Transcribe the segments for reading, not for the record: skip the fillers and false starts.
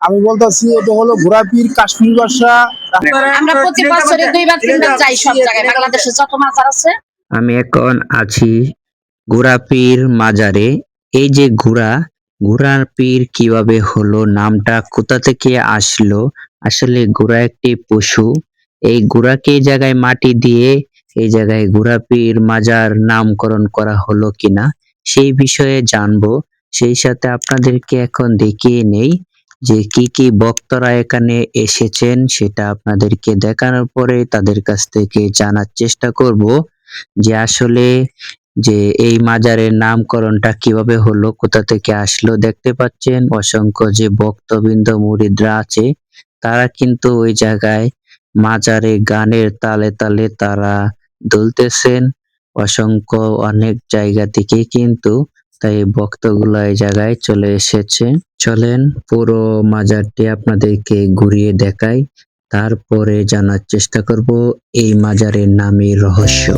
আমি বলতেছি এটা হলো ঘোড়াপীর কাশ্মীর ভাষা। আমরা প্রতি বছরে 2-3 বার যাই সব জায়গায়, বাংলাদেশে যত মাজার আছে। আমি এখন আছি ঘোড়াপীর মাজারে। এই যে ঘোড়ার পীর কিভাবে হলো, নামটা কোথা থেকে আসলো? আসলে ঘোড়া একটি পশু। এই ঘোড়াকে এই জায়গায় মাটি দিয়ে এই জায়গায় ঘোড়াপীর মাজার নামকরণ করা হলো কিনা সেই বিষয়ে জানবো। সেই সাথে আপনাদেরকে এখন দেখিয়ে নেই যে কি কি বক্তারা এখানে এসেছেন, সেটা আপনাদেরকে দেখানোর পরে তাদের কাছ থেকে জানার চেষ্টা করব যে আসলে যে এই মাজারের নামকরণটা কিভাবে হলো, কোথা থেকে আসলো। দেখতে পাচ্ছেন অসংখ্য যে ভক্তবৃন্দ মুরিদরা আছে, তারা কিন্তু ওই জায়গায় মাজারে গানের তালে তালে তারা দুলতেছেন। অসংখ্য অনেক জায়গা থেকে কিন্তু তাই ভক্তগুলো এই জায়গায় চলে এসেছে। চলেন পুরো মাজারটি আপনাদেরকে ঘুরিয়ে দেখাই, তারপরে জানার চেষ্টা করব এই মাজারের নামের রহস্য।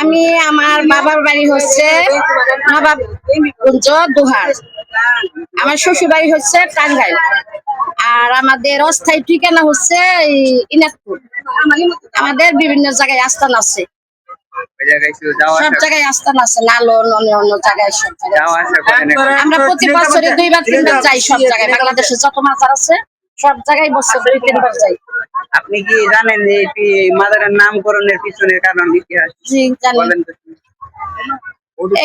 আমি আমার বাবার বাড়ি হচ্ছে নবাবগঞ্জ দোহার, আমার শ্বশুর বাড়ি হচ্ছে টাঙ্গাইল, আর আমাদের অস্থায়ী ঠিকানা হচ্ছে ইনাকপুর। আমাদের বিভিন্ন জায়গায় আস্থান আছে, সব জায়গায় আস্থান আছে, লালন অন্য জায়গায় সব জায়গায়। আমরা প্রতি বছরে 2-3 বার যাই সব জায়গায়, বাংলাদেশে যত মাজার আছে সব জায়গায় বছরে 2-3 বার যাই। আপনি কি জানেন যে এই মাজারের নামকরণের পিছনের কারণ ইতিহাস? জি জানি। বলেন তো।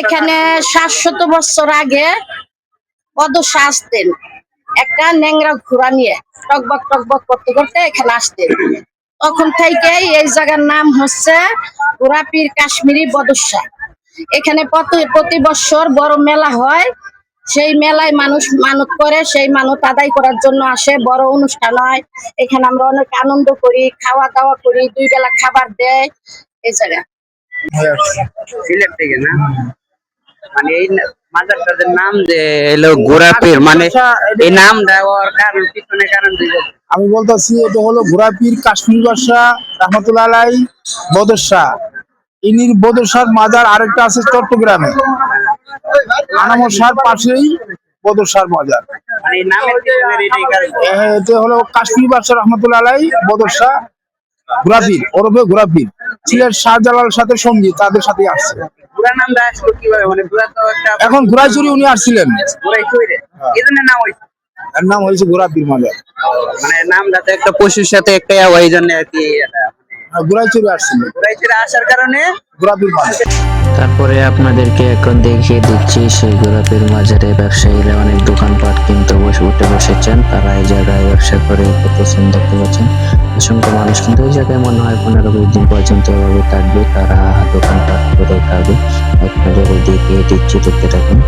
এখানে 700 বছর আগে পদশা আসতেন একটা ন্যাংরা ঘোড়া নিয়ে, টকবক টকবক করতে করতে এখানে আসতেন। তখন থেকে এই জায়গার নাম হচ্ছে ঘোড়াপীর কাশ্মীরি বদশা। এখানে প্রতি বছর বড় মেলা হয়, সেই মেলায় মানুষ মানত করে, সেই মানত আদায় করার জন্য আসে, বড় অনুষ্ঠান হয়। এখানে আমরা অনেক আনন্দ করি, খাওয়া দাওয়া করি, 2 বেলা খাবার দেয় এই জায়গায়। সিলেট থেকে না? মানে এই মাজারটার নাম যে এলো ঘোড়াপীর, মানে এই নাম দেওয়ার কারণ পিছনে কারণ দিবেন? আমি বলতেছি এটা হলো ঘোড়াপীর কাশ্মীর ভাষা রহমতুল্লাহ আলাই বদরশা। ইনির বদরশার মাজার আরেকটা আছে চট্টগ্রামে, আনামসার পাশেই বদরশার মাজার। মানে এই নামের পিছনের এটাই কারণ? এটা হলো কাশ্মীর ভাষা রহমতুল্লাহ আলাই বদরশা ঘোড়াপীর ওরফে ঘোড়াপীর। সিলেট শাহজালালের সাথে সঙ্গী, তাদের সাথে আসছে। ঘোড়া নামটা আসলো কিভাবে? মানে ঘোড়া তো একটা এখন ঘোড়াইচুরি উনি আসছিলেন, ঘোড়াইচড়ে এই জন্য নাম হয়েছে। এর নাম হয়েছে ঘোড়াপীর মাজার। মানে নামটা তো একটা পশুর সাথে একটা ওই জন্য আর কি ঘোড়াইচুরি আসছিলেন, ঘোড়াইচড়ে আসার কারণে ঘোড়াপীর মাজার। তারপরে আপনাদেরকে এখন দেখিয়ে দিচ্ছি সেই গোলাপের মাজারে ব্যবসায়ীরা অনেক দোকানপাট কিন্তু উঠে বসেছেন, তারা এই জায়গায় ব্যবসা করে করতেছেন। দেখতে পাচ্ছেন অসংখ্য মানুষ কিন্তু এই জায়গায় মনে হয় 15-20 দিন পর্যন্ত এভাবে থাকবে, তারা দোকানপাট করে খাবে। এক নজরে দেখিয়ে দিচ্ছি, দেখতে থাকুন।